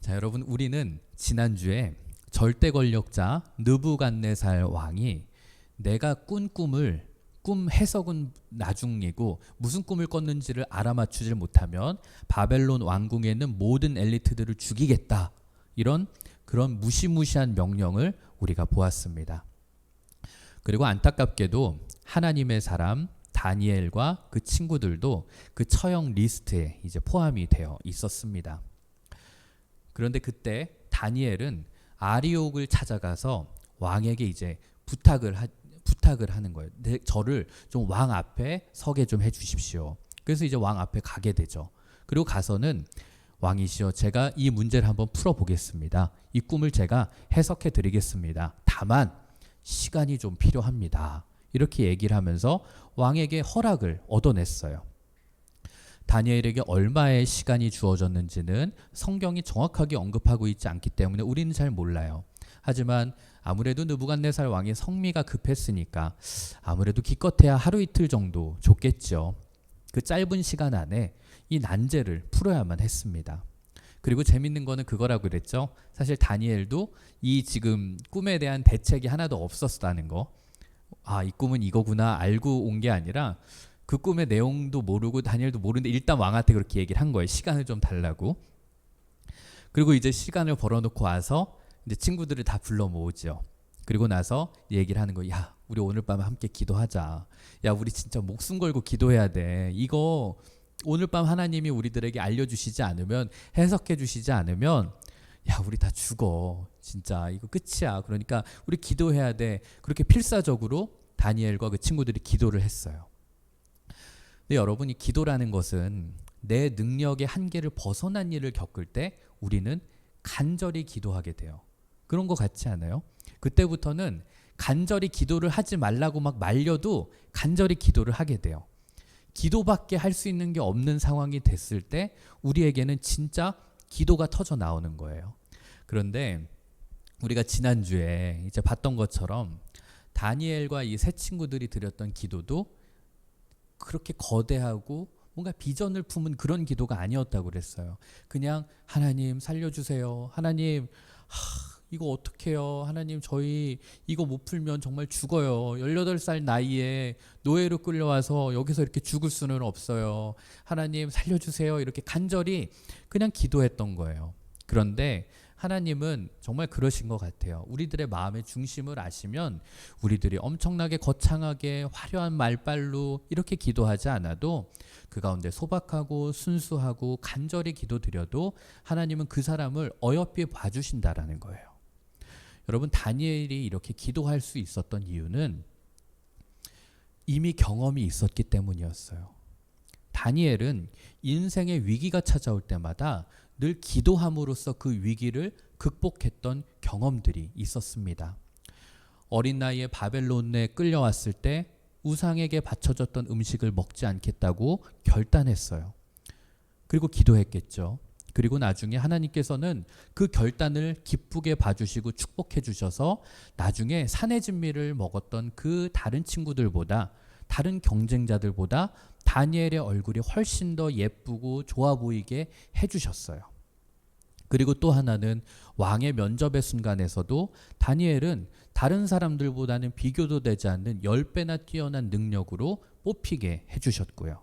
자, 여러분, 우리는 지난주에 절대 권력자 느부갓네살 왕이 내가 꾼 꿈을 꿈 해석은 나중이고 무슨 꿈을 꿨는지를 알아맞추질 못하면 바벨론 왕궁에 있는 모든 엘리트들을 죽이겠다, 이런 그런 무시무시한 명령을 우리가 보았습니다. 그리고 안타깝게도 하나님의 사람 다니엘과 그 친구들도 그 처형 리스트에 이제 포함이 되어 있었습니다. 그런데 그때 다니엘은 아리옥을 찾아가서 왕에게 이제 부탁을 하는 거예요. 저를 좀 왕 앞에 서게 좀 해주십시오. 그래서 이제 왕 앞에 가게 되죠. 그리고 가서는 왕이시여, 제가 이 문제를 한번 풀어보겠습니다. 이 꿈을 제가 해석해 드리겠습니다. 다만 시간이 좀 필요합니다. 이렇게 얘기를 하면서 왕에게 허락을 얻어냈어요. 다니엘에게 얼마의 시간이 주어졌는지는 성경이 정확하게 언급하고 있지 않기 때문에 우리는 잘 몰라요. 하지만 아무래도 느부갓네살 왕의 성미가 급했으니까 아무래도 기껏해야 하루 이틀 정도 줬겠죠. 그 짧은 시간 안에 이 난제를 풀어야만 했습니다. 그리고 재밌는 거는 그거라고 그랬죠. 사실 다니엘도 이 지금 꿈에 대한 대책이 하나도 없었다는 거. 아, 이 꿈은 이거구나 알고 온 게 아니라 그 꿈의 내용도 모르고 다니엘도 모르는데 일단 왕한테 그렇게 얘기를 한 거예요. 시간을 좀 달라고. 그리고 이제 시간을 벌어놓고 와서 이제 친구들을 다 불러 모으죠. 그리고 나서 얘기를 하는 거예요. 야, 우리 오늘 밤에 함께 기도하자. 야, 우리 진짜 목숨 걸고 기도해야 돼. 이거 오늘 밤 하나님이 우리들에게 알려주시지 않으면, 해석해 주시지 않으면 야, 우리 다 죽어. 진짜 이거 끝이야. 그러니까 우리 기도해야 돼. 그렇게 필사적으로 다니엘과 그 친구들이 기도를 했어요. 근데 여러분이 기도라는 것은 내 능력의 한계를 벗어난 일을 겪을 때 우리는 간절히 기도하게 돼요. 그런 거 같지 않아요? 그때부터는 간절히 기도를 하지 말라고 막 말려도 간절히 기도를 하게 돼요. 기도밖에 할 수 있는 게 없는 상황이 됐을 때 우리에게는 진짜 기도가 터져 나오는 거예요. 그런데 우리가 지난주에 이제 봤던 것처럼 다니엘과 이 세 친구들이 드렸던 기도도 그렇게 거대하고 뭔가 비전을 품은 그런 기도가 아니었다고 그랬어요. 그냥 하나님 살려주세요. 하나님, 이거 어떡해요. 하나님, 저희 이거 못 풀면 정말 죽어요. 18살 나이에 노예로 끌려와서 여기서 이렇게 죽을 수는 없어요. 하나님 살려주세요. 이렇게 간절히 그냥 기도했던 거예요. 그런데 하나님은 정말 그러신 것 같아요. 우리들의 마음의 중심을 아시면 우리들이 엄청나게 거창하게 화려한 말빨로 이렇게 기도하지 않아도 그 가운데 소박하고 순수하고 간절히 기도드려도 하나님은 그 사람을 어여삐 봐주신다라는 거예요. 여러분, 다니엘이 이렇게 기도할 수 있었던 이유는 이미 경험이 있었기 때문이었어요. 다니엘은 인생의 위기가 찾아올 때마다 늘 기도함으로써 그 위기를 극복했던 경험들이 있었습니다. 어린 나이에 바벨론에 끌려왔을 때 우상에게 바쳐졌던 음식을 먹지 않겠다고 결단했어요. 그리고 기도했겠죠. 그리고 나중에 하나님께서는 그 결단을 기쁘게 봐주시고 축복해 주셔서 나중에 산의 진미를 먹었던 그 다른 친구들보다, 다른 경쟁자들보다 다니엘의 얼굴이 훨씬 더 예쁘고 좋아 보이게 해주셨어요. 그리고 또 하나는 왕의 면접의 순간에서도 다니엘은 다른 사람들보다는 비교도 되지 않는 10배나 뛰어난 능력으로 뽑히게 해주셨고요.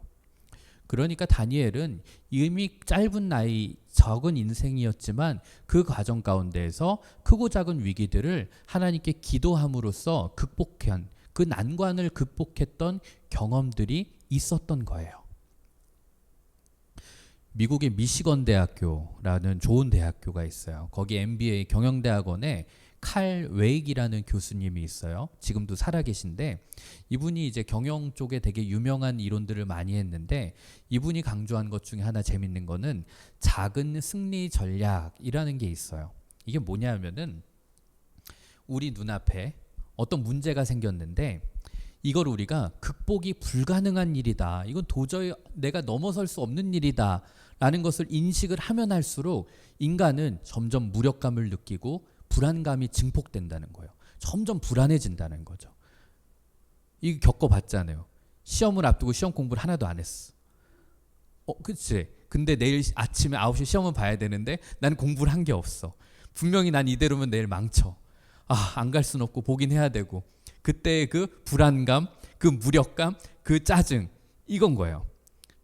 그러니까 다니엘은 이미 짧은 나이, 적은 인생이었지만 그 과정 가운데에서 크고 작은 위기들을 하나님께 기도함으로써 극복한, 그 난관을 극복했던 경험들이 있었던 거예요. 미국의 미시건 대학교라는 좋은 대학교가 있어요. 거기 MBA 경영대학원에 칼 웨익이라는 교수님이 있어요. 지금도 살아계신데 이분이 이제 경영 쪽에 되게 유명한 이론들을 많이 했는데 이분이 강조한 것 중에 하나 재밌는 거는 작은 승리 전략이라는 게 있어요. 이게 뭐냐면은 우리 눈앞에 어떤 문제가 생겼는데 이걸 우리가 극복이 불가능한 일이다, 이건 도저히 내가 넘어설 수 없는 일이다 라는 것을 인식을 하면 할수록 인간은 점점 무력감을 느끼고 불안감이 증폭된다는 거예요. 점점 불안해진다는 거죠. 이거 겪어봤잖아요. 시험을 앞두고 시험 공부를 하나도 안 했어. 그치? 근데 내일 아침에 9시 시험을 봐야 되는데 난 공부를 한 게 없어. 분명히 난 이대로면 내일 망쳐. 안 갈 순 없고 보긴 해야 되고. 그때 그 불안감, 그 무력감, 그 짜증, 이건 거예요.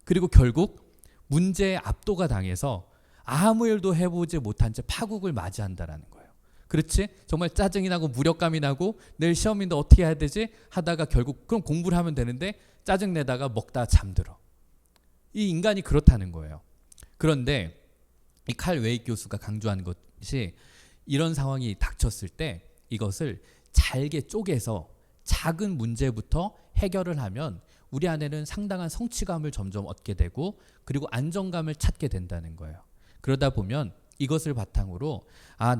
그리고 결국 문제에 압도가 당해서 아무 일도 해보지 못한 채 파국을 맞이한다라는 거예요. 그렇지? 정말 짜증이 나고 무력감이 나고 내일 시험인데 어떻게 해야 되지? 하다가 결국 그럼 공부를 하면 되는데 짜증내다가 먹다 잠들어. 이 인간이 그렇다는 거예요. 그런데 이 칼 웨이 교수가 강조하는 것이 이런 상황이 닥쳤을 때 이것을 잘게 쪼개서 작은 문제부터 해결을 하면 우리 안에는 상당한 성취감을 점점 얻게 되고 그리고 안정감을 찾게 된다는 거예요. 그러다 보면 이것을 바탕으로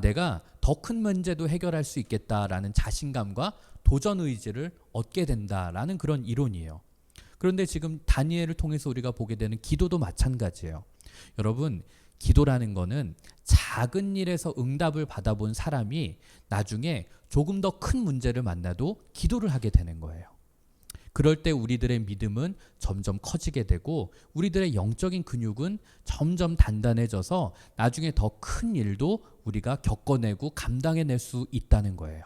내가 더 큰 문제도 해결할 수 있겠다라는 자신감과 도전 의지를 얻게 된다라는 그런 이론이에요. 그런데 지금 다니엘을 통해서 우리가 보게 되는 기도도 마찬가지예요. 여러분, 기도라는 거는 작은 일에서 응답을 받아본 사람이 나중에 조금 더 큰 문제를 만나도 기도를 하게 되는 거예요. 그럴 때 우리들의 믿음은 점점 커지게 되고 우리들의 영적인 근육은 점점 단단해져서 나중에 더 큰 일도 우리가 겪어내고 감당해낼 수 있다는 거예요.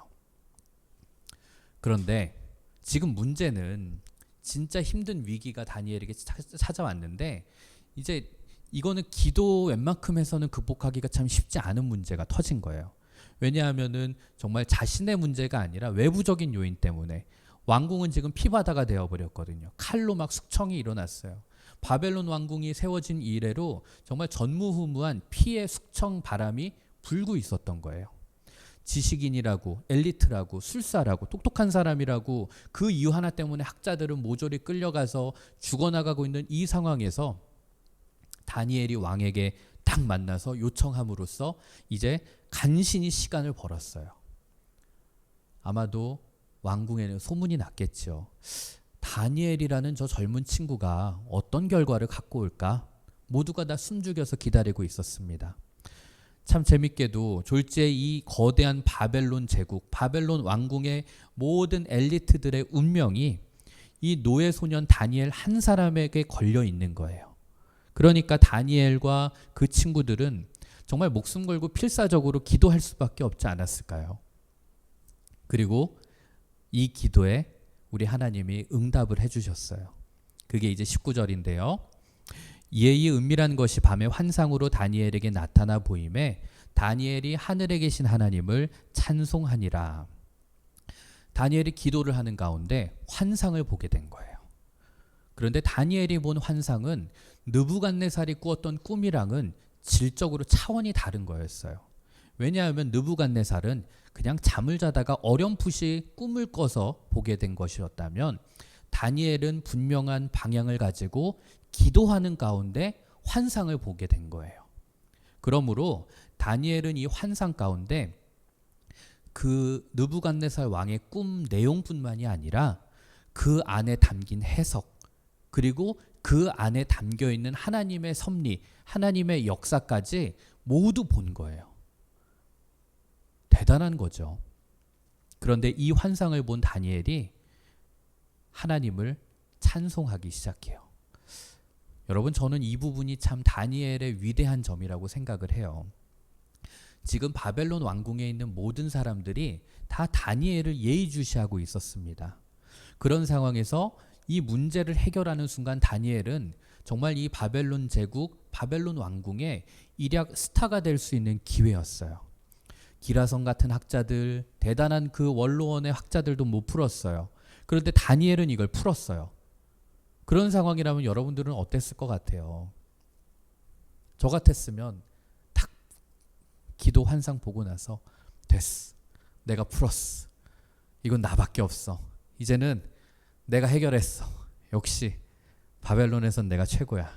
그런데 지금 문제는 진짜 힘든 위기가 다니엘에게 찾아왔는데 이제 이거는 기도 웬만큼 해서는 극복하기가 참 쉽지 않은 문제가 터진 거예요. 왜냐하면은 정말 자신의 문제가 아니라 외부적인 요인 때문에 왕궁은 지금 피바다가 되어버렸거든요. 칼로 막 숙청이 일어났어요. 바벨론 왕궁이 세워진 이래로 정말 전무후무한 피의 숙청 바람이 불고 있었던 거예요. 지식인이라고 엘리트라고 술사라고 똑똑한 사람이라고 그 이유 하나 때문에 학자들은 모조리 끌려가서 죽어나가고 있는 이 상황에서 다니엘이 왕에게 딱 만나서 요청함으로써 이제 간신히 시간을 벌었어요. 아마도 왕궁에는 소문이 났겠죠. 다니엘이라는 저 젊은 친구가 어떤 결과를 갖고 올까? 모두가 다 숨죽여서 기다리고 있었습니다. 참 재밌게도 졸지에 이 거대한 바벨론 제국, 바벨론 왕궁의 모든 엘리트들의 운명이 이 노예 소년 다니엘 한 사람에게 걸려 있는 거예요. 그러니까 다니엘과 그 친구들은 정말 목숨 걸고 필사적으로 기도할 수밖에 없지 않았을까요? 그리고 이 기도에 우리 하나님이 응답을 해주셨어요. 그게 이제 19절인데요. 이에 이 은밀한 것이 밤의 환상으로 다니엘에게 나타나 보임에 다니엘이 하늘에 계신 하나님을 찬송하니라. 다니엘이 기도를 하는 가운데 환상을 보게 된 거예요. 그런데 다니엘이 본 환상은 느부갓네살이 꾸었던 꿈이랑은 질적으로 차원이 다른 거였어요. 왜냐하면 느부갓네살은 그냥 잠을 자다가 어렴풋이 꿈을 꿔서 보게 된 것이었다면 다니엘은 분명한 방향을 가지고 기도하는 가운데 환상을 보게 된 거예요. 그러므로 다니엘은 이 환상 가운데 그 느부갓네살 왕의 꿈 내용뿐만이 아니라 그 안에 담긴 해석 그리고 그 안에 담겨있는 하나님의 섭리, 하나님의 역사까지 모두 본 거예요. 대단한 거죠. 그런데 이 환상을 본 다니엘이 하나님을 찬송하기 시작해요. 여러분, 저는 이 부분이 참 다니엘의 위대한 점이라고 생각을 해요. 지금 바벨론 왕궁에 있는 모든 사람들이 다 다니엘을 예의주시하고 있었습니다. 그런 상황에서 이 문제를 해결하는 순간 다니엘은 정말 이 바벨론 제국, 바벨론 왕궁의 일약 스타가 될 수 있는 기회였어요. 기라성 같은 학자들, 대단한 그 원로원의 학자들도 못 풀었어요. 그런데 다니엘은 이걸 풀었어요. 그런 상황이라면 여러분들은 어땠을 것 같아요? 저 같았으면 딱 기도 환상 보고 나서 됐어. 내가 풀었어. 이건 나밖에 없어. 이제는 내가 해결했어. 역시 바벨론에선 내가 최고야.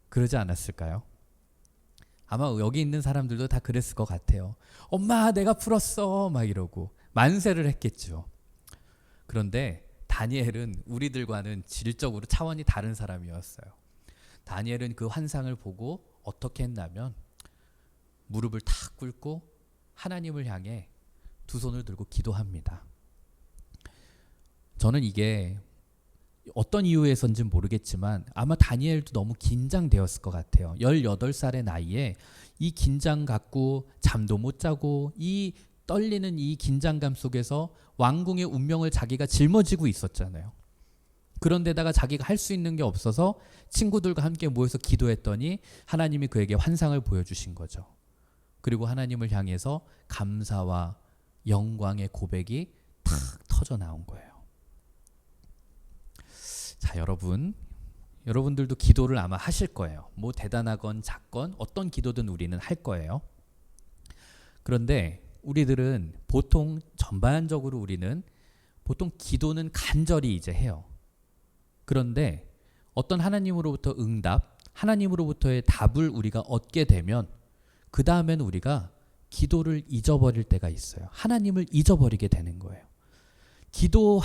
그러지 않았을까요? 아마 여기 있는 사람들도 다 그랬을 것 같아요. 엄마, 내가 풀었어. 막 이러고 만세를 했겠죠. 그런데 다니엘은 우리들과는 질적으로 차원이 다른 사람이었어요. 다니엘은 그 환상을 보고 어떻게 했냐면 무릎을 탁 꿇고 하나님을 향해 두 손을 들고 기도합니다. 저는 이게 어떤 이유에서인지는 모르겠지만 아마 다니엘도 너무 긴장되었을 것 같아요. 18살의 나이에 이 긴장 갖고 잠도 못 자고 이 떨리는 이 긴장감 속에서 왕궁의 운명을 자기가 짊어지고 있었잖아요. 그런데다가 자기가 할 수 있는 게 없어서 친구들과 함께 모여서 기도했더니 하나님이 그에게 환상을 보여주신 거죠. 그리고 하나님을 향해서 감사와 영광의 고백이 탁 터져 나온 거예요. 자, 여러분들도 기도를 아마 하실 거예요. 뭐 대단하건 작건 어떤 기도든 우리는 할 거예요. 그런데 우리들은 보통 전반적으로 우리는 보통 기도는 간절히 이제 해요. 그런데 어떤 하나님으로부터 응답, 하나님으로부터의 답을 우리가 얻게 되면 그 다음에는 우리가 기도를 잊어버릴 때가 있어요. 하나님을 잊어버리게 되는 거예요. 기도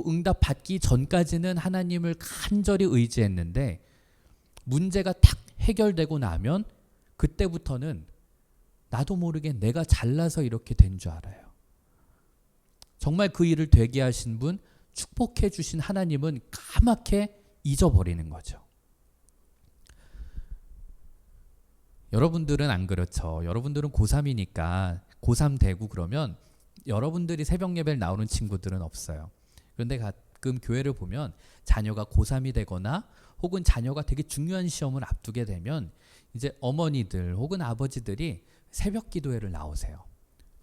응답 받기 전까지는 하나님을 간절히 의지했는데 문제가 탁 해결되고 나면 그때부터는 나도 모르게 내가 잘나서 이렇게 된 줄 알아요. 정말 그 일을 되게 하신 분, 축복해 주신 하나님은 까맣게 잊어버리는 거죠. 여러분들은 안 그렇죠. 여러분들은 고3이니까 고3 되고 그러면 여러분들이 새벽 예배를 나오는 친구들은 없어요. 그런데 가끔 교회를 보면 자녀가 고3이 되거나 혹은 자녀가 되게 중요한 시험을 앞두게 되면 이제 어머니들 혹은 아버지들이 새벽 기도회를 나오세요.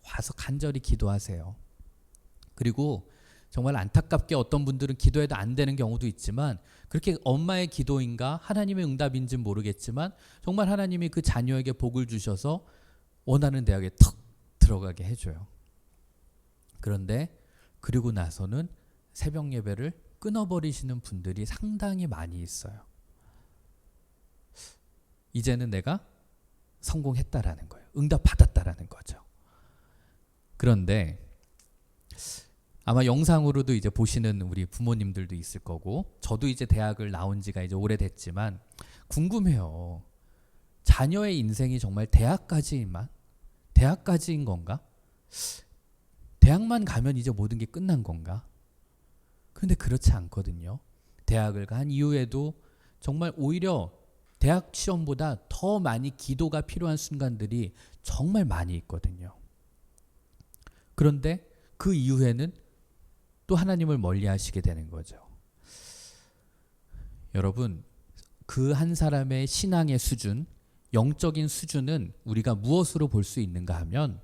와서 간절히 기도하세요. 그리고 정말 안타깝게 어떤 분들은 기도해도 안 되는 경우도 있지만 그렇게 엄마의 기도인가 하나님의 응답인지는 모르겠지만 정말 하나님이 그 자녀에게 복을 주셔서 원하는 대학에 턱 들어가게 해줘요. 그런데 그리고 나서는 새벽 예배를 끊어버리시는 분들이 상당히 많이 있어요. 이제는 내가 성공했다라는 거예요. 응답받았다라는 거죠. 그런데 아마 영상으로도 이제 보시는 우리 부모님들도 있을 거고 저도 이제 대학을 나온 지가 이제 오래됐지만 궁금해요. 자녀의 인생이 정말 대학까지인 건가? 대학만 가면 이제 모든 게 끝난 건가? 근데 그렇지 않거든요. 대학을 간 이후에도 정말 오히려 대학 시험보다 더 많이 기도가 필요한 순간들이 정말 많이 있거든요. 그런데 그 이후에는 또 하나님을 멀리 하시게 되는 거죠. 여러분, 그 한 사람의 신앙의 수준, 영적인 수준은 우리가 무엇으로 볼 수 있는가 하면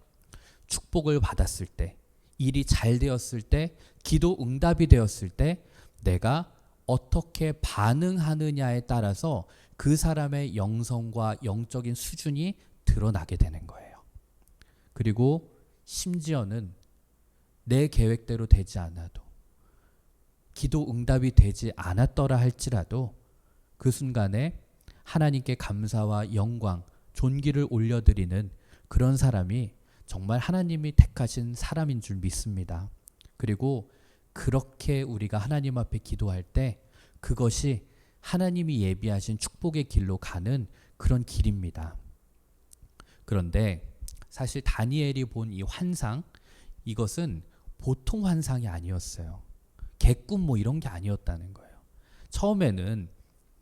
축복을 받았을 때, 일이 잘 되었을 때, 기도 응답이 되었을 때 내가 어떻게 반응하느냐에 따라서 그 사람의 영성과 영적인 수준이 드러나게 되는 거예요. 그리고 심지어는 내 계획대로 되지 않아도 기도 응답이 되지 않았더라 할지라도 그 순간에 하나님께 감사와 영광, 존귀를 올려드리는 그런 사람이 정말 하나님이 택하신 사람인 줄 믿습니다. 그리고 그렇게 우리가 하나님 앞에 기도할 때 그것이 하나님이 예비하신 축복의 길로 가는 그런 길입니다. 그런데 사실 다니엘이 본 이 환상, 이것은 보통 환상이 아니었어요. 개꿈 뭐 이런 게 아니었다는 거예요. 처음에는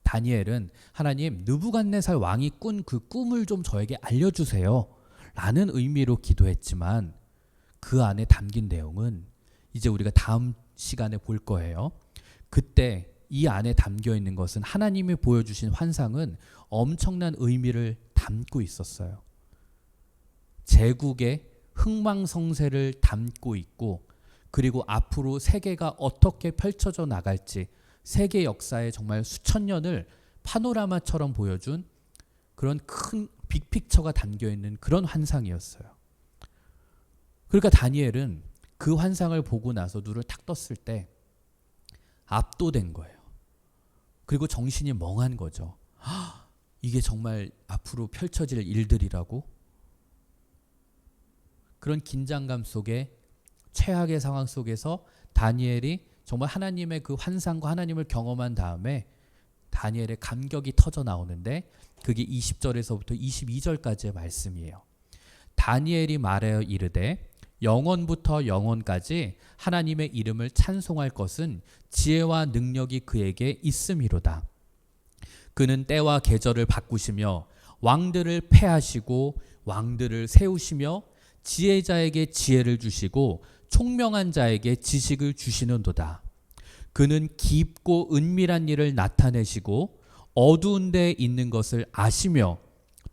다니엘은 하나님, 느부갓네살 왕이 꾼 그 꿈을 좀 저에게 알려주세요 라는 의미로 기도했지만 그 안에 담긴 내용은 이제 우리가 다음 시간에 볼 거예요. 그때 이 안에 담겨 있는 것은 하나님이 보여주신 환상은 엄청난 의미를 담고 있었어요. 제국의 흥망성쇠를 담고 있고 그리고 앞으로 세계가 어떻게 펼쳐져 나갈지 세계 역사에 정말 수천 년을 파노라마처럼 보여준 그런 큰 빅픽처가 담겨있는 그런 환상이었어요. 그러니까 다니엘은 그 환상을 보고 나서 눈을 탁 떴을 때 압도된 거예요. 그리고 정신이 멍한 거죠. 이게 정말 앞으로 펼쳐질 일들이라고? 그런 긴장감 속에 최악의 상황 속에서 다니엘이 정말 하나님의 그 환상과 하나님을 경험한 다음에 다니엘의 감격이 터져 나오는데 그게 20절에서부터 22절까지의 말씀이에요. 다니엘이 말하여 이르되 영원부터 영원까지 하나님의 이름을 찬송할 것은 지혜와 능력이 그에게 있음이로다. 그는 때와 계절을 바꾸시며 왕들을 패하시고 왕들을 세우시며 지혜자에게 지혜를 주시고 총명한 자에게 지식을 주시는도다. 그는 깊고 은밀한 일을 나타내시고 어두운 데에 있는 것을 아시며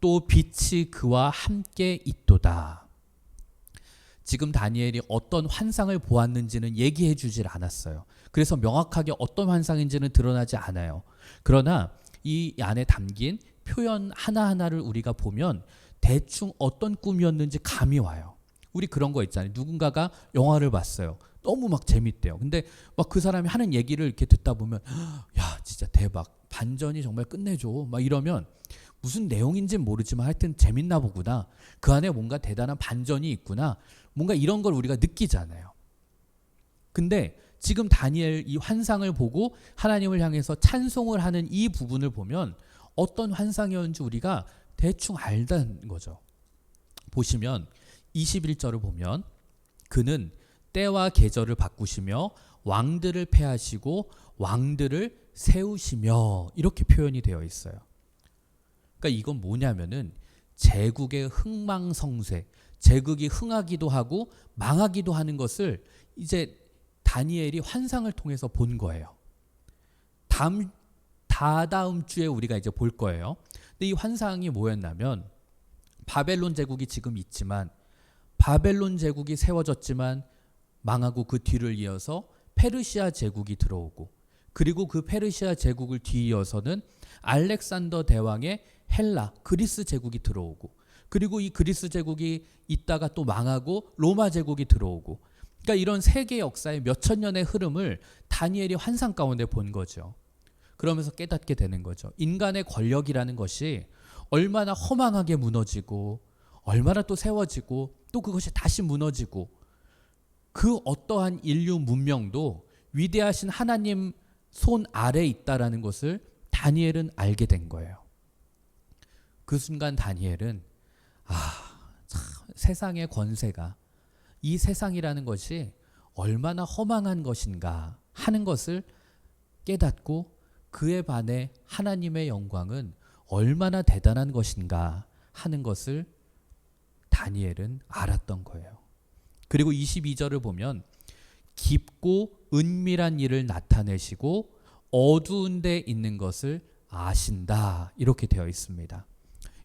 또 빛이 그와 함께 있도다. 지금 다니엘이 어떤 환상을 보았는지는 얘기해 주질 않았어요. 그래서 명확하게 어떤 환상인지는 드러나지 않아요. 그러나 이 안에 담긴 표현 하나하나를 우리가 보면 대충 어떤 꿈이었는지 감이 와요. 우리 그런 거 있잖아요. 누군가가 영화를 봤어요. 너무 막 재밌대요. 근데 막 그 사람이 하는 얘기를 이렇게 듣다 보면 야 진짜 대박, 반전이 정말 끝내줘 막 이러면 무슨 내용인지는 모르지만 하여튼 재밌나 보구나, 그 안에 뭔가 대단한 반전이 있구나, 뭔가 이런 걸 우리가 느끼잖아요. 근데 지금 다니엘 이 환상을 보고 하나님을 향해서 찬송을 하는 이 부분을 보면 어떤 환상이었는지 우리가 대충 알다는 거죠. 보시면 21절을 보면 그는 때와 계절을 바꾸시며 왕들을 패하시고 왕들을 세우시며 이렇게 표현이 되어 있어요. 그러니까 이건 뭐냐면은 제국의 흥망성쇠, 제국이 흥하기도 하고 망하기도 하는 것을 이제 다니엘이 환상을 통해서 본 거예요. 다다음 주에 우리가 이제 볼 거예요. 근데 이 환상이 뭐였냐면 바벨론 제국이 지금 있지만 바벨론 제국이 세워졌지만 망하고 그 뒤를 이어서 페르시아 제국이 들어오고 그리고 그 페르시아 제국을 뒤이어서는 알렉산더 대왕의 헬라, 그리스 제국이 들어오고 그리고 이 그리스 제국이 있다가 또 망하고 로마 제국이 들어오고, 그러니까 이런 세계 역사의 몇천 년의 흐름을 다니엘이 환상 가운데 본 거죠. 그러면서 깨닫게 되는 거죠. 인간의 권력이라는 것이 얼마나 허망하게 무너지고 얼마나 또 세워지고 또 그것이 다시 무너지고 그 어떠한 인류 문명도 위대하신 하나님 손 아래에 있다라는 것을 다니엘은 알게 된 거예요. 그 순간 다니엘은 참 세상의 권세가, 이 세상이라는 것이 얼마나 허망한 것인가 하는 것을 깨닫고 그에 반해 하나님의 영광은 얼마나 대단한 것인가 하는 것을 다니엘은 알았던 거예요. 그리고 22절을 보면 깊고 은밀한 일을 나타내시고 어두운 데 있는 것을 아신다 이렇게 되어 있습니다.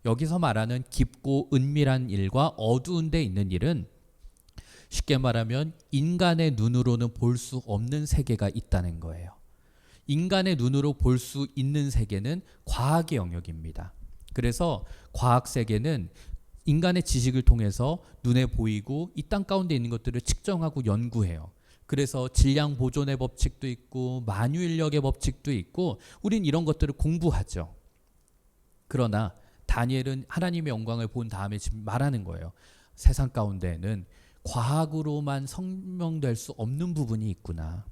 여기서 말하는 깊고 은밀한 일과 어두운 데 있는 일은 쉽게 말하면 인간의 눈으로는 볼 수 없는 세계가 있다는 거예요. 인간의 눈으로 볼 수 있는 세계는 과학의 영역입니다. 그래서 과학 세계는 인간의 지식을 통해서 눈에 보이고 이 땅 가운데 있는 것들을 측정하고 연구해요. 그래서 질량 보존의 법칙도 있고 만유인력의 법칙도 있고 우린 이런 것들을 공부하죠. 그러나 다니엘은 하나님의 영광을 본 다음에 지금 말하는 거예요. 세상 가운데에는 과학으로만 설명될 수 없는 부분이 있구나.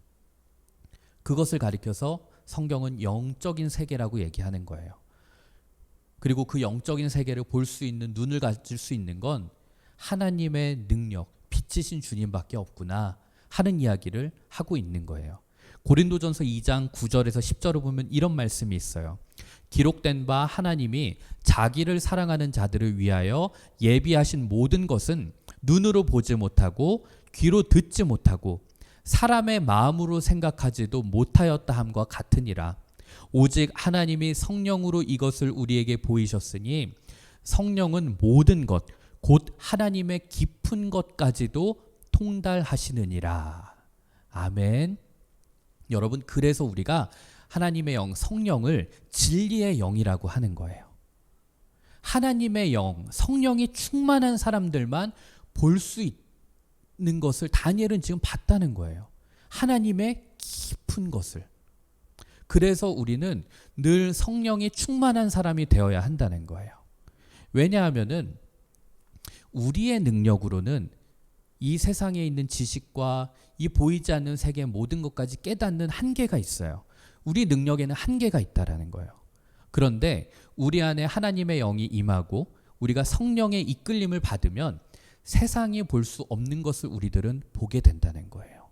그것을 가리켜서 성경은 영적인 세계라고 얘기하는 거예요. 그리고 그 영적인 세계를 볼 수 있는 눈을 가질 수 있는 건 하나님의 능력, 빛이신 주님밖에 없구나 하는 이야기를 하고 있는 거예요. 고린도전서 2장 9절에서 10절을 보면 이런 말씀이 있어요. 기록된 바 하나님이 자기를 사랑하는 자들을 위하여 예비하신 모든 것은 눈으로 보지 못하고 귀로 듣지 못하고 사람의 마음으로 생각하지도 못하였다 함과 같으니라. 오직 하나님이 성령으로 이것을 우리에게 보이셨으니 성령은 모든 것 곧 하나님의 깊은 것까지도 통달하시느니라. 아멘. 여러분, 그래서 우리가 하나님의 영, 성령을 진리의 영이라고 하는 거예요. 하나님의 영, 성령이 충만한 사람들만 볼 수 있는 것을 다니엘은 지금 봤다는 거예요. 하나님의 깊은 것을. 그래서 우리는 늘 성령이 충만한 사람이 되어야 한다는 거예요. 왜냐하면은 우리의 능력으로는 이 세상에 있는 지식과 이 보이지 않는 세계의 모든 것까지 깨닫는 한계가 있어요. 우리 능력에는 한계가 있다라는 거예요. 그런데 우리 안에 하나님의 영이 임하고 우리가 성령의 이끌림을 받으면 세상이 볼 수 없는 것을 우리들은 보게 된다는 거예요.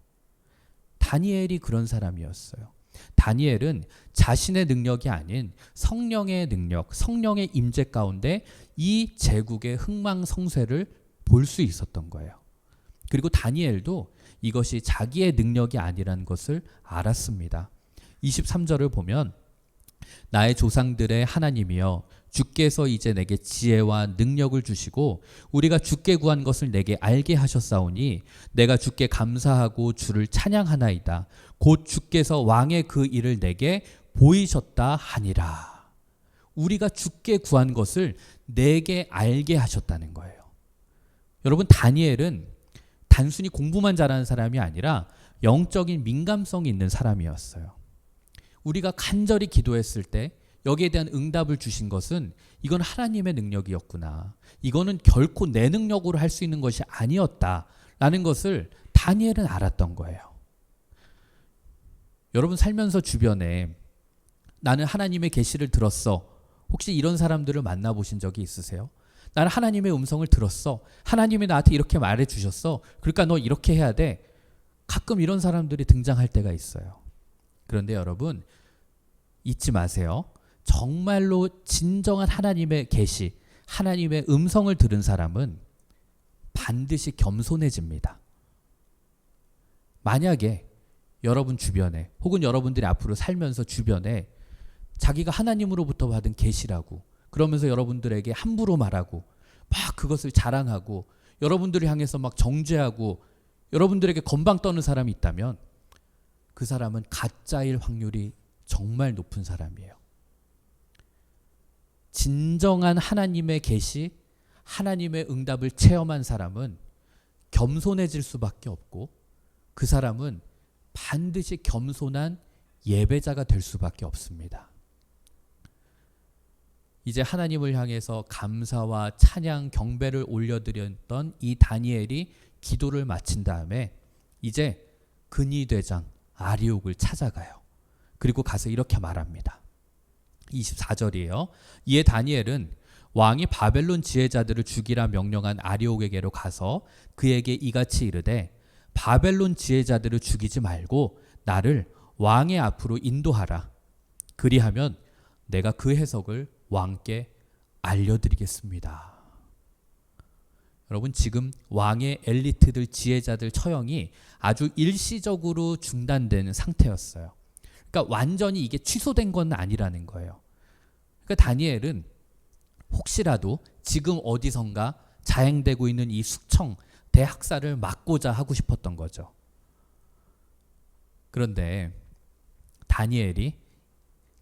다니엘이 그런 사람이었어요. 다니엘은 자신의 능력이 아닌 성령의 능력, 성령의 임재 가운데 이 제국의 흥망성쇠를 볼 수 있었던 거예요. 그리고 다니엘도 이것이 자기의 능력이 아니라는 것을 알았습니다. 23절을 보면 나의 조상들의 하나님이여 주께서 이제 내게 지혜와 능력을 주시고 우리가 주께 구한 것을 내게 알게 하셨사오니 내가 주께 감사하고 주를 찬양하나이다. 곧 주께서 왕의 그 일을 내게 보이셨다 하니라. 우리가 주께 구한 것을 내게 알게 하셨다는 거예요. 여러분, 다니엘은 단순히 공부만 잘하는 사람이 아니라 영적인 민감성이 있는 사람이었어요. 우리가 간절히 기도했을 때 여기에 대한 응답을 주신 것은 이건 하나님의 능력이었구나. 이거는 결코 내 능력으로 할 수 있는 것이 아니었다라는 것을 다니엘은 알았던 거예요. 여러분 살면서 주변에 나는 하나님의 계시를 들었어. 혹시 이런 사람들을 만나보신 적이 있으세요? 나는 하나님의 음성을 들었어. 하나님이 나한테 이렇게 말해 주셨어. 그러니까 너 이렇게 해야 돼. 가끔 이런 사람들이 등장할 때가 있어요. 그런데 여러분 잊지 마세요. 정말로 진정한 하나님의 계시, 하나님의 음성을 들은 사람은 반드시 겸손해집니다. 만약에 여러분 주변에 혹은 여러분들이 앞으로 살면서 주변에 자기가 하나님으로부터 받은 계시라고 그러면서 여러분들에게 함부로 말하고 막 그것을 자랑하고 여러분들을 향해서 막 정죄하고 여러분들에게 건방 떠는 사람이 있다면 그 사람은 가짜일 확률이 정말 높은 사람이에요. 진정한 하나님의 계시, 하나님의 응답을 체험한 사람은 겸손해질 수밖에 없고 그 사람은 반드시 겸손한 예배자가 될 수밖에 없습니다. 이제 하나님을 향해서 감사와 찬양, 경배를 올려드렸던 이 다니엘이 기도를 마친 다음에 이제 근위대장 아리옥을 찾아가요. 그리고 가서 이렇게 말합니다. 24절이에요. 이에 다니엘은 왕이 바벨론 지혜자들을 죽이라 명령한 아리옥에게로 가서 그에게 이같이 이르되 바벨론 지혜자들을 죽이지 말고 나를 왕의 앞으로 인도하라. 그리하면 내가 그 해석을 왕께 알려드리겠습니다. 여러분 지금 왕의 엘리트들, 지혜자들 처형이 아주 일시적으로 중단된 상태였어요. 그러니까 완전히 이게 취소된 건 아니라는 거예요. 그러니까 다니엘은 혹시라도 지금 어디선가 자행되고 있는 이 숙청, 대학살을 막고자 하고 싶었던 거죠. 그런데 다니엘이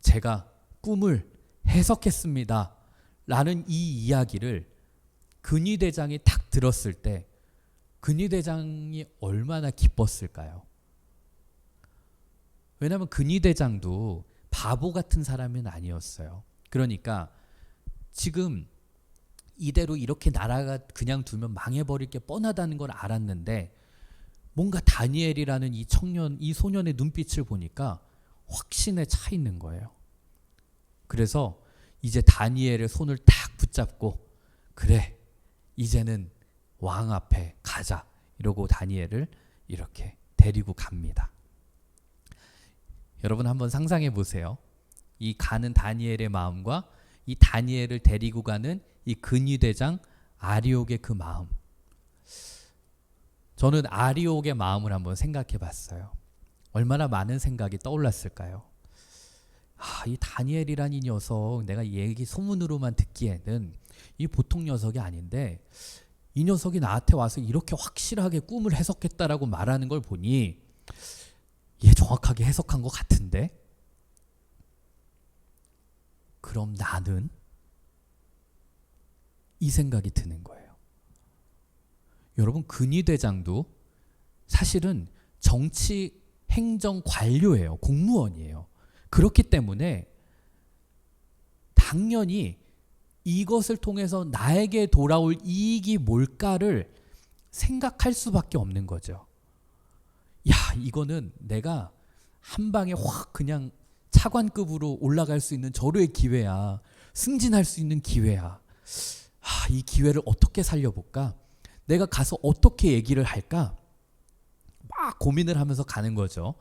제가 꿈을 해석했습니다 라는 이 이야기를 근위대장이 딱 들었을 때 근위대장이 얼마나 기뻤을까요? 왜냐하면 근위대장도 바보 같은 사람은 아니었어요. 그러니까 지금 이대로 이렇게 나라가 그냥 두면 망해버릴 게 뻔하다는 걸 알았는데 뭔가 다니엘이라는 이 청년, 이 소년의 눈빛을 보니까 확신에 차 있는 거예요. 그래서 이제 다니엘의 손을 딱 붙잡고 그래 이제는 왕 앞에 가자 이러고 다니엘을 이렇게 데리고 갑니다. 여러분 한번 상상해 보세요. 이 가는 다니엘의 마음과 이 다니엘을 데리고 가는 이 근위대장 아리옥의 그 마음. 저는 아리옥의 마음을 한번 생각해 봤어요. 얼마나 많은 생각이 떠올랐을까요? 이 다니엘이란 이 녀석 내가 얘기 소문으로만 듣기에는 이 보통 녀석이 아닌데 이 녀석이 나한테 와서 이렇게 확실하게 꿈을 해석했다라고 말하는 걸 보니 얘 정확하게 해석한 것 같은데 그럼 나는? 이 생각이 드는 거예요. 여러분 근위대장도 사실은 정치 행정 관료예요. 공무원이에요. 그렇기 때문에 당연히 이것을 통해서 나에게 돌아올 이익이 뭘까를 생각할 수밖에 없는 거죠. 야, 이거는 내가 한 방에 확 그냥 차관급으로 올라갈 수 있는 절호의 기회야. 승진할 수 있는 기회야. 이 기회를 어떻게 살려볼까? 내가 가서 어떻게 얘기를 할까? 막 고민을 하면서 가는 거죠.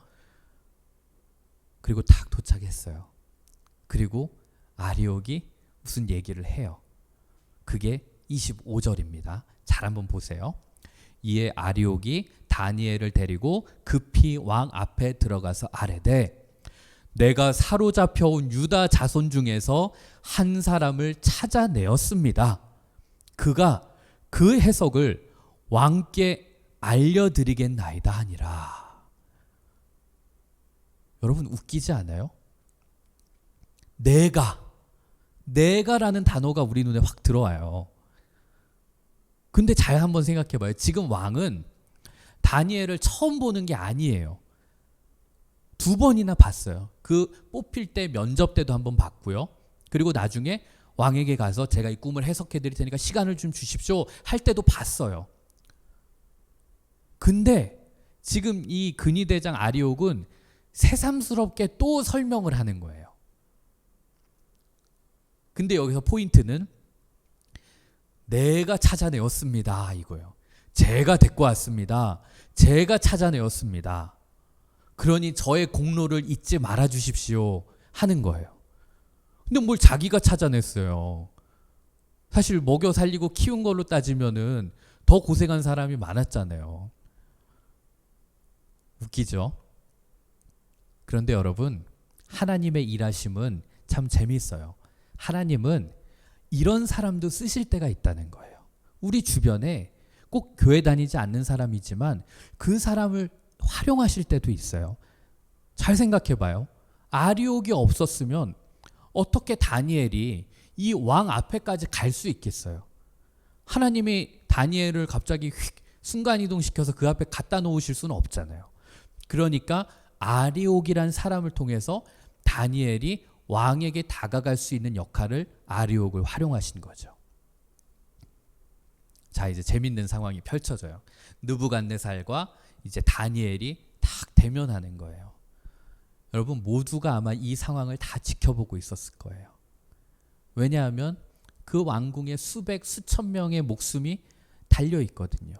그리고 딱 도착했어요. 그리고 아리옥이 무슨 얘기를 해요. 그게 25절입니다. 잘 한번 보세요. 이에 아리옥이 다니엘을 데리고 급히 왕 앞에 들어가서 아뢰되 내가 사로잡혀온 유다 자손 중에서 한 사람을 찾아내었습니다. 그가 그 해석을 왕께 알려드리겠나이다 하니라. 여러분 웃기지 않아요? 내가라는 단어가 우리 눈에 확 들어와요. 근데 잘 한번 생각해 봐요. 지금 왕은 다니엘을 처음 보는 게 아니에요. 2번이나 봤어요. 그 뽑힐 때 면접 때도 한번 봤고요. 그리고 나중에 왕에게 가서 제가 이 꿈을 해석해 드릴 테니까 시간을 좀 주십시오 할 때도 봤어요. 근데 지금 이 근위대장 아리옥은 새삼스럽게 또 설명을 하는 거예요. 근데 여기서 포인트는 내가 찾아내었습니다 이거예요. 제가 데리고 왔습니다. 제가 찾아내었습니다. 그러니 저의 공로를 잊지 말아 주십시오 하는 거예요. 근데 뭘 자기가 찾아냈어요. 사실 먹여 살리고 키운 걸로 따지면은 더 고생한 사람이 많았잖아요. 웃기죠? 그런데 여러분, 하나님의 일하심은 참 재미있어요. 하나님은 이런 사람도 쓰실 때가 있다는 거예요. 우리 주변에 꼭 교회 다니지 않는 사람이지만 그 사람을 활용하실 때도 있어요. 잘 생각해 봐요. 아리옥이 없었으면 어떻게 다니엘이 이 왕 앞에까지 갈 수 있겠어요? 하나님이 다니엘을 갑자기 휙 순간이동시켜서 그 앞에 갖다 놓으실 수는 없잖아요. 그러니까 아리옥이란 사람을 통해서 다니엘이 왕에게 다가갈 수 있는 역할을 아리옥을 활용하신 거죠. 자, 이제 재밌는 상황이 펼쳐져요. 느부갓네살과 이제 다니엘이 딱 대면하는 거예요. 여러분 모두가 아마 이 상황을 다 지켜보고 있었을 거예요. 왜냐하면 그 왕궁에 수천 명의 목숨이 달려 있거든요.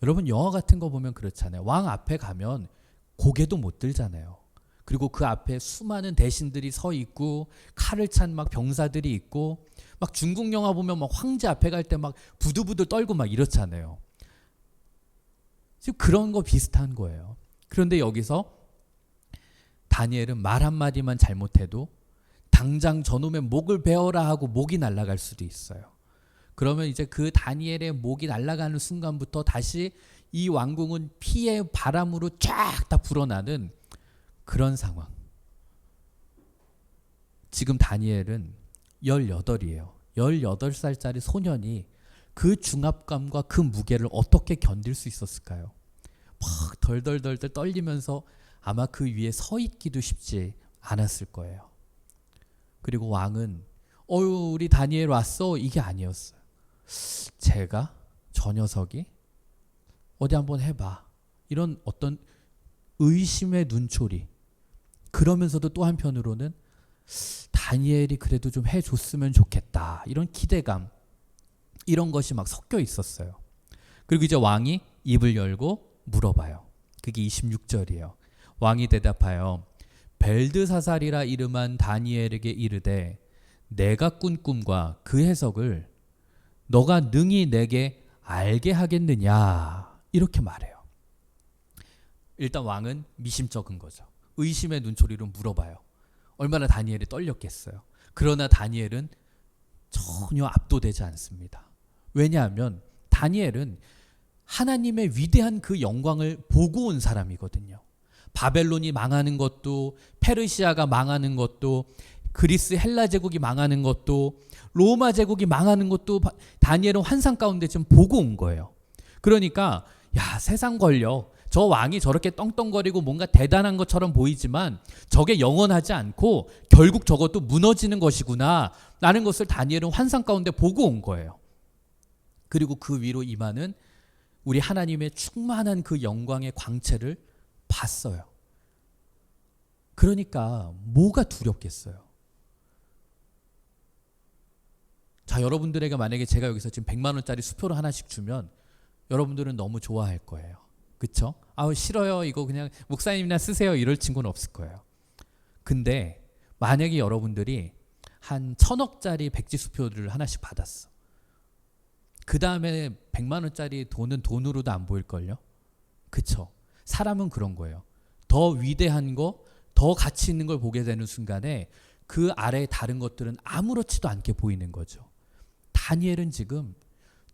여러분 영화 같은 거 보면 그렇잖아요. 왕 앞에 가면 고개도 못 들잖아요. 그리고 그 앞에 수많은 대신들이 서 있고 칼을 찬 막 병사들이 있고 막 중국 영화 보면 막 황제 앞에 갈 때 막 부들부들 떨고 막 이렇잖아요. 지금 그런 거 비슷한 거예요. 그런데 여기서 다니엘은 말 한마디만 잘못해도 당장 저놈의 목을 베어라 하고 목이 날아갈 수도 있어요. 그러면 이제 그 다니엘의 목이 날아가는 순간부터 다시 이 왕궁은 피의 바람으로 쫙 다 불어나는 그런 상황. 지금 다니엘은 18이에요. 18살짜리 소년이 그 중압감과 그 무게를 어떻게 견딜 수 있었을까요? 막 덜덜덜 떨리면서 아마 그 위에 서 있기도 쉽지 않았을 거예요. 그리고 왕은 우리 다니엘 왔어 이게 아니었어요. 제가 저 녀석이 어디 한번 해봐 이런 어떤 의심의 눈초리, 그러면서도 또 한편으로는 다니엘이 그래도 좀 해줬으면 좋겠다 이런 기대감, 이런 것이 막 섞여 있었어요. 그리고 이제 왕이 입을 열고 물어봐요. 그게 26절이에요. 왕이 대답하여 벨드사살이라 이름한 다니엘에게 이르되 내가 꾼 꿈과 그 해석을 너가 능히 내게 알게 하겠느냐 이렇게 말해요. 일단 왕은 미심쩍은 거죠. 의심의 눈초리로 물어봐요. 얼마나 다니엘이 떨렸겠어요. 그러나 다니엘은 전혀 압도되지 않습니다. 왜냐하면 다니엘은 하나님의 위대한 그 영광을 보고 온 사람이거든요. 바벨론이 망하는 것도, 페르시아가 망하는 것도, 그리스 헬라 제국이 망하는 것도, 로마 제국이 망하는 것도 다니엘은 환상 가운데 지금 보고 온 거예요. 그러니까 야, 세상 권력, 저 왕이 저렇게 떵떵거리고 뭔가 대단한 것처럼 보이지만 저게 영원하지 않고 결국 저것도 무너지는 것이구나 라는 것을 다니엘은 환상 가운데 보고 온 거예요. 그리고 그 위로 임하는 우리 하나님의 충만한 그 영광의 광채를 봤어요. 그러니까 뭐가 두렵겠어요? 자, 여러분들에게 만약에 제가 여기서 지금 100만 원짜리 수표를 하나씩 주면 여러분들은 너무 좋아할 거예요. 그쵸? 아우 싫어요. 이거 그냥 목사님이나 쓰세요. 이럴 친구는 없을 거예요. 근데 만약에 여러분들이 한 1000억짜리 백지수표를 하나씩 받았어. 그 다음에 100만 원짜리 돈은 돈으로도 안 보일걸요? 그쵸? 사람은 그런 거예요. 더 위대한 거, 더 가치 있는 걸 보게 되는 순간에 그 아래에 다른 것들은 아무렇지도 않게 보이는 거죠. 다니엘은 지금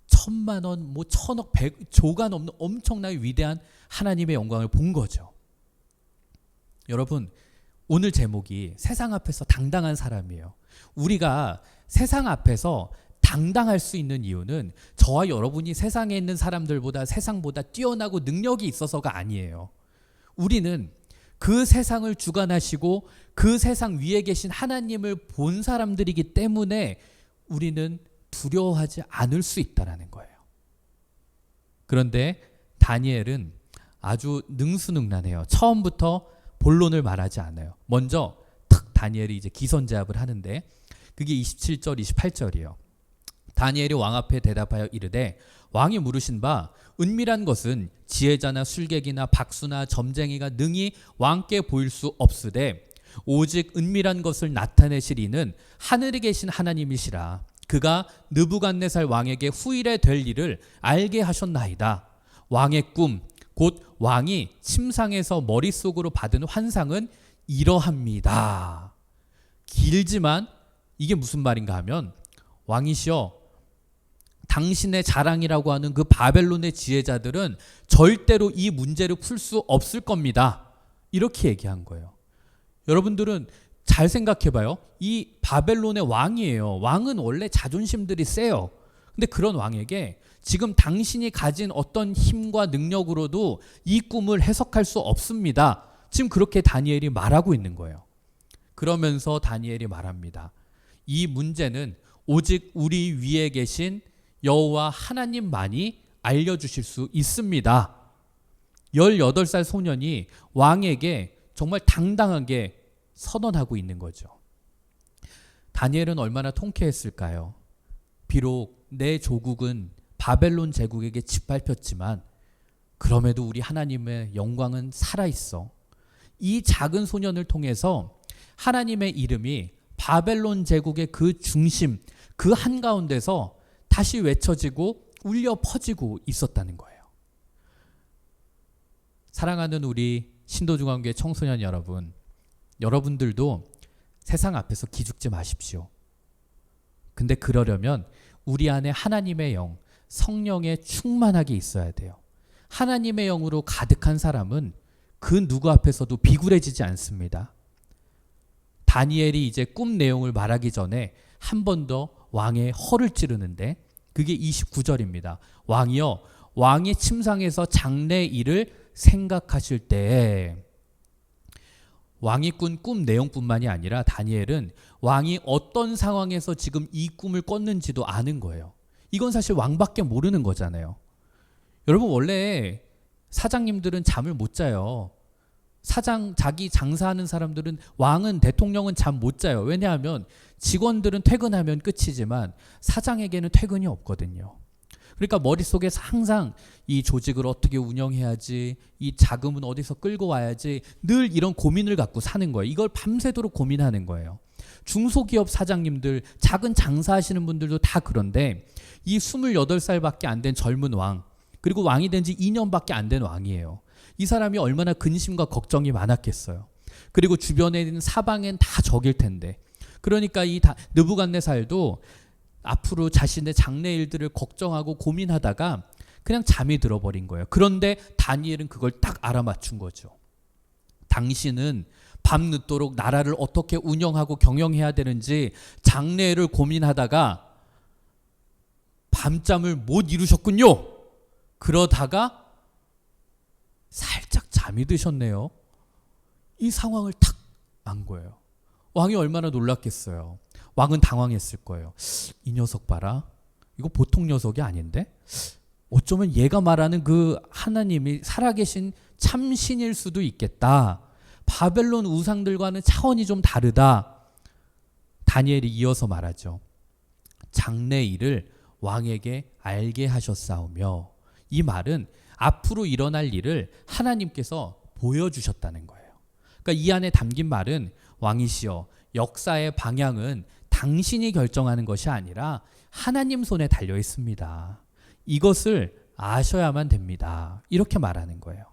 1000만 원, 뭐 1000억, 100조가 넘는 엄청나게 위대한 하나님의 영광을 본 거죠. 여러분, 오늘 제목이 세상 앞에서 당당한 사람이에요. 우리가 세상 앞에서 당당할 수 있는 이유는 저와 여러분이 세상에 있는 사람들보다 세상보다 뛰어나고 능력이 있어서가 아니에요. 우리는 그 세상을 주관하시고 그 세상 위에 계신 하나님을 본 사람들이기 때문에 우리는 두려워하지 않을 수 있다는 거예요. 그런데 다니엘은 아주 능수능란해요. 처음부터 본론을 말하지 않아요. 먼저 탁 다니엘이 이제 기선제압을 하는데 그게 27절 28절이에요. 다니엘이 왕 앞에 대답하여 이르되 왕이 물으신 바 은밀한 것은 지혜자나 술객이나 박수나 점쟁이가 능히 왕께 보일 수 없으되 오직 은밀한 것을 나타내실 이는 하늘에 계신 하나님이시라. 그가 느부갓네살 왕에게 후일에 될 일을 알게 하셨나이다. 왕의 꿈 곧 왕이 침상에서 머릿속으로 받은 환상은 이러합니다. 길지만 이게 무슨 말인가 하면 왕이시여 당신의 자랑이라고 하는 그 바벨론의 지혜자들은 절대로 이 문제를 풀 수 없을 겁니다. 이렇게 얘기한 거예요. 여러분들은 잘 생각해봐요. 이 바벨론의 왕이에요. 왕은 원래 자존심들이 세요. 근데 그런 왕에게 지금 당신이 가진 어떤 힘과 능력으로도 이 꿈을 해석할 수 없습니다. 지금 그렇게 다니엘이 말하고 있는 거예요. 그러면서 다니엘이 말합니다. 이 문제는 오직 우리 위에 계신 여호와 하나님만이 알려주실 수 있습니다. 18살 소년이 왕에게 정말 당당하게 선언하고 있는 거죠. 다니엘은 얼마나 통쾌했을까요? 비록 내 조국은 바벨론 제국에게 짓밟혔지만 그럼에도 우리 하나님의 영광은 살아있어. 이 작은 소년을 통해서 하나님의 이름이 바벨론 제국의 그 중심, 그 한가운데서 다시 외쳐지고 울려 퍼지고 있었다는 거예요. 사랑하는 우리 신도중앙교회 청소년 여러분, 여러분들도 세상 앞에서 기죽지 마십시오. 근데 그러려면 우리 안에 하나님의 영, 성령에 충만하게 있어야 돼요. 하나님의 영으로 가득한 사람은 그 누구 앞에서도 비굴해지지 않습니다. 다니엘이 이제 꿈 내용을 말하기 전에 한 번 더 왕의 허를 찌르는데 그게 29절입니다. 왕이여 왕이 침상에서 장래 일을 생각하실 때에 왕이 꾼 꿈 내용뿐만이 아니라 다니엘은 왕이 어떤 상황에서 지금 이 꿈을 꿨는지도 아는 거예요. 이건 사실 왕밖에 모르는 거잖아요. 여러분 원래 사장님들은 잠을 못 자요. 자기 장사하는 사람들은 왕은 대통령은 잠 못 자요. 왜냐하면 직원들은 퇴근하면 끝이지만 사장에게는 퇴근이 없거든요. 그러니까 머릿속에서 항상 이 조직을 어떻게 운영해야지, 이 자금은 어디서 끌고 와야지 늘 이런 고민을 갖고 사는 거예요. 이걸 밤새도록 고민하는 거예요. 중소기업 사장님들, 작은 장사하시는 분들도 다 그런데 이 28살밖에 안 된 젊은 왕, 그리고 왕이 된 지 2년밖에 안 된 왕이에요. 이 사람이 얼마나 근심과 걱정이 많았겠어요. 그리고 주변에 있는 사방엔 다 적일 텐데. 그러니까 이 느부갓네살도 앞으로 자신의 장래 일들을 걱정하고 고민하다가 그냥 잠이 들어버린 거예요. 그런데 다니엘은 그걸 딱 알아맞춘 거죠. 당신은 밤늦도록 나라를 어떻게 운영하고 경영해야 되는지 장래를 고민하다가 밤잠을 못 이루셨군요. 그러다가 살짝 잠이 드셨네요. 이 상황을 탁 안 거예요. 왕이 얼마나 놀랐겠어요. 왕은 당황했을 거예요. 이 녀석 봐라. 이거 보통 녀석이 아닌데? 어쩌면 얘가 말하는 그 하나님이 살아계신 참신일 수도 있겠다. 바벨론 우상들과는 차원이 좀 다르다. 다니엘이 이어서 말하죠. 장래 일을 왕에게 알게 하셨사오며, 이 말은 앞으로 일어날 일을 하나님께서 보여주셨다는 거예요. 그러니까 이 안에 담긴 말은 왕이시여, 역사의 방향은 당신이 결정하는 것이 아니라 하나님 손에 달려 있습니다. 이것을 아셔야만 됩니다. 이렇게 말하는 거예요.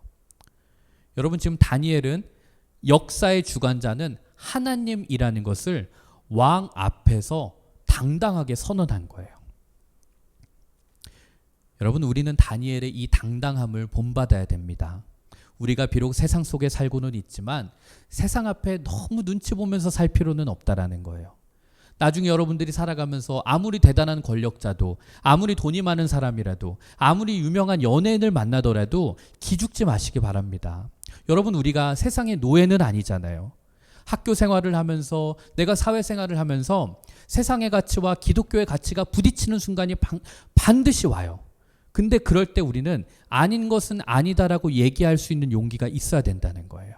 여러분, 지금 다니엘은 역사의 주관자는 하나님이라는 것을 왕 앞에서 당당하게 선언한 거예요. 여러분, 우리는 다니엘의 이 당당함을 본받아야 됩니다. 우리가 비록 세상 속에 살고는 있지만 세상 앞에 너무 눈치 보면서 살 필요는 없다라는 거예요. 나중에 여러분들이 살아가면서 아무리 대단한 권력자도, 아무리 돈이 많은 사람이라도, 아무리 유명한 연예인을 만나더라도 기죽지 마시기 바랍니다. 여러분, 우리가 세상의 노예는 아니잖아요. 학교 생활을 하면서, 내가 사회생활을 하면서 세상의 가치와 기독교의 가치가 부딪히는 순간이 반드시 와요. 근데 그럴 때 우리는 아닌 것은 아니다라고 얘기할 수 있는 용기가 있어야 된다는 거예요.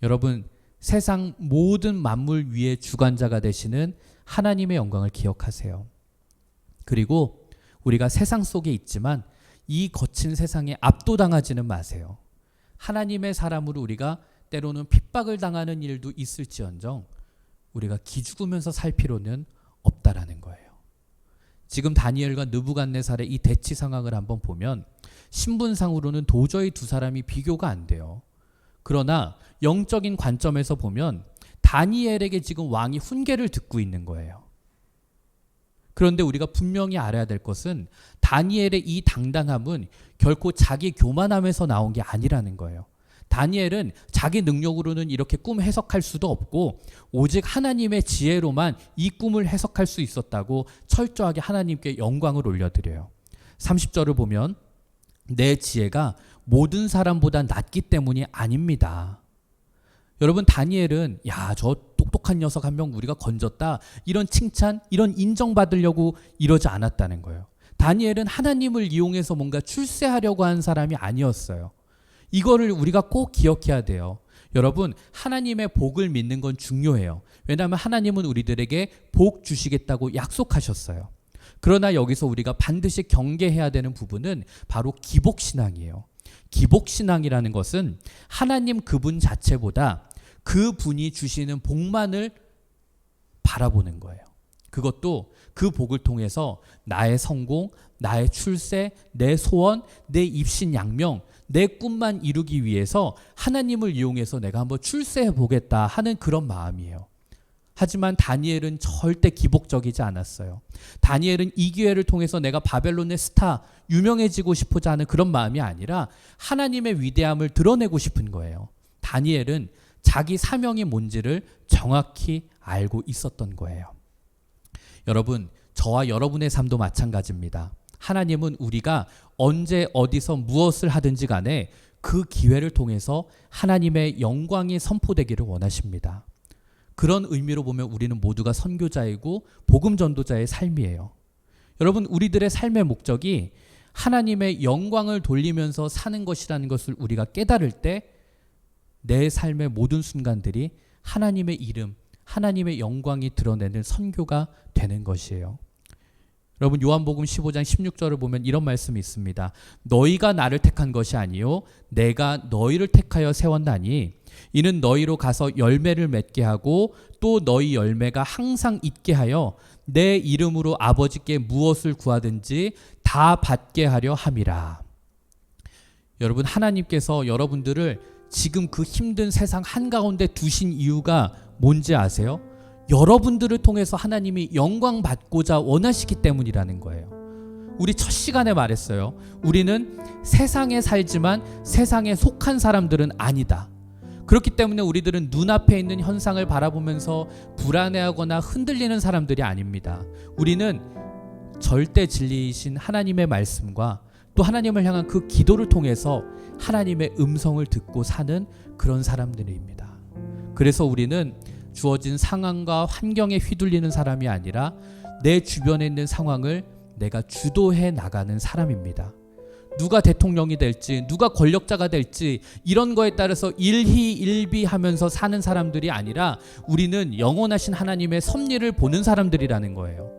여러분, 세상 모든 만물 위의 주관자가 되시는 하나님의 영광을 기억하세요. 그리고 우리가 세상 속에 있지만 이 거친 세상에 압도당하지는 마세요. 하나님의 사람으로 우리가 때로는 핍박을 당하는 일도 있을지언정 우리가 기죽으면서 살 필요는 없다라는 거예요. 지금 다니엘과 느부갓네살의 이 대치 상황을 한번 보면 신분상으로는 도저히 두 사람이 비교가 안 돼요. 그러나 영적인 관점에서 보면 다니엘에게 지금 왕이 훈계를 듣고 있는 거예요. 그런데 우리가 분명히 알아야 될 것은 다니엘의 이 당당함은 결코 자기 교만함에서 나온 게 아니라는 거예요. 다니엘은 자기 능력으로는 이렇게 꿈 해석할 수도 없고 오직 하나님의 지혜로만 이 꿈을 해석할 수 있었다고 철저하게 하나님께 영광을 올려드려요. 30절을 보면 내 지혜가 모든 사람보다 낫기 때문이 아닙니다. 여러분, 다니엘은 저 똑똑한 녀석 한 명 우리가 건졌다, 이런 칭찬, 이런 인정받으려고 이러지 않았다는 거예요. 다니엘은 하나님을 이용해서 뭔가 출세하려고 한 사람이 아니었어요. 이거를 우리가 꼭 기억해야 돼요. 여러분, 하나님의 복을 믿는 건 중요해요. 왜냐하면 하나님은 우리들에게 복 주시겠다고 약속하셨어요. 그러나 여기서 우리가 반드시 경계해야 되는 부분은 바로 기복신앙이에요. 기복신앙이라는 것은 하나님 그분 자체보다 그분이 주시는 복만을 바라보는 거예요. 그것도 그 복을 통해서 나의 성공, 나의 출세, 내 소원, 내 입신양명, 내 꿈만 이루기 위해서 하나님을 이용해서 내가 한번 출세해 보겠다 하는 그런 마음이에요. 하지만 다니엘은 절대 기복적이지 않았어요. 다니엘은 이 기회를 통해서 내가 바벨론의 스타, 유명해지고 싶어자 하는 그런 마음이 아니라 하나님의 위대함을 드러내고 싶은 거예요. 다니엘은 자기 사명이 뭔지를 정확히 알고 있었던 거예요. 여러분, 저와 여러분의 삶도 마찬가지입니다. 하나님은 우리가 언제 어디서 무엇을 하든지 간에 그 기회를 통해서 하나님의 영광이 선포되기를 원하십니다. 그런 의미로 보면 우리는 모두가 선교자이고 복음 전도자의 삶이에요. 여러분, 우리들의 삶의 목적이 하나님의 영광을 돌리면서 사는 것이라는 것을 우리가 깨달을 때 내 삶의 모든 순간들이 하나님의 이름, 하나님의 영광이 드러내는 선교가 되는 것이에요. 여러분, 요한복음 15장 16절을 보면 이런 말씀이 있습니다. 너희가 나를 택한 것이 아니요 내가 너희를 택하여 세웠나니 이는 너희로 가서 열매를 맺게 하고 또 너희 열매가 항상 있게 하여 내 이름으로 아버지께 무엇을 구하든지 다 받게 하려 함이라. 여러분, 하나님께서 여러분들을 지금 그 힘든 세상 한가운데 두신 이유가 뭔지 아세요? 여러분들을 통해서 하나님이 영광 받고자 원하시기 때문이라는 거예요. 우리 첫 시간에 말했어요. 우리는 세상에 살지만 세상에 속한 사람들은 아니다. 그렇기 때문에 우리들은 눈앞에 있는 현상을 바라보면서 불안해하거나 흔들리는 사람들이 아닙니다. 우리는 절대 진리이신 하나님의 말씀과 또 하나님을 향한 그 기도를 통해서 하나님의 음성을 듣고 사는 그런 사람들입니다. 그래서 우리는 주어진 상황과 환경에 휘둘리는 사람이 아니라 내 주변에 있는 상황을 내가 주도해 나가는 사람입니다. 누가 대통령이 될지, 누가 권력자가 될지 이런 거에 따라서 일희일비하면서 사는 사람들이 아니라 우리는 영원하신 하나님의 섭리를 보는 사람들이라는 거예요.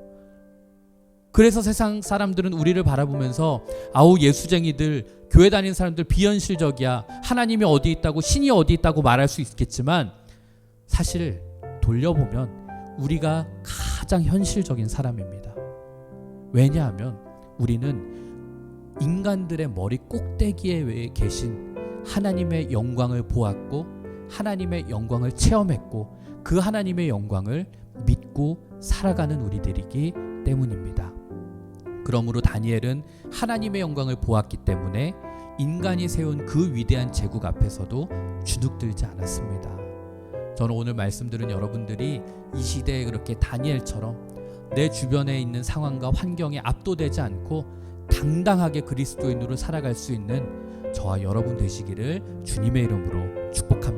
그래서 세상 사람들은 우리를 바라보면서 아우 예수쟁이들, 교회 다니는 사람들 비현실적이야, 하나님이 어디 있다고, 신이 어디 있다고 말할 수 있겠지만 사실 돌려보면 우리가 가장 현실적인 사람입니다. 왜냐하면 우리는 인간들의 머리 꼭대기에 계신 하나님의 영광을 보았고 하나님의 영광을 체험했고 그 하나님의 영광을 믿고 살아가는 우리들이기 때문입니다. 그러므로 다니엘은 하나님의 영광을 보았기 때문에 인간이 세운 그 위대한 제국 앞에서도 주눅들지 않았습니다. 저는 오늘 말씀 들은 여러분들이 이 시대에 그렇게 다니엘처럼 내 주변에 있는 상황과 환경에 압도되지 않고 당당하게 그리스도인으로 살아갈 수 있는 저와 여러분 되시기를 주님의 이름으로 축복합니다.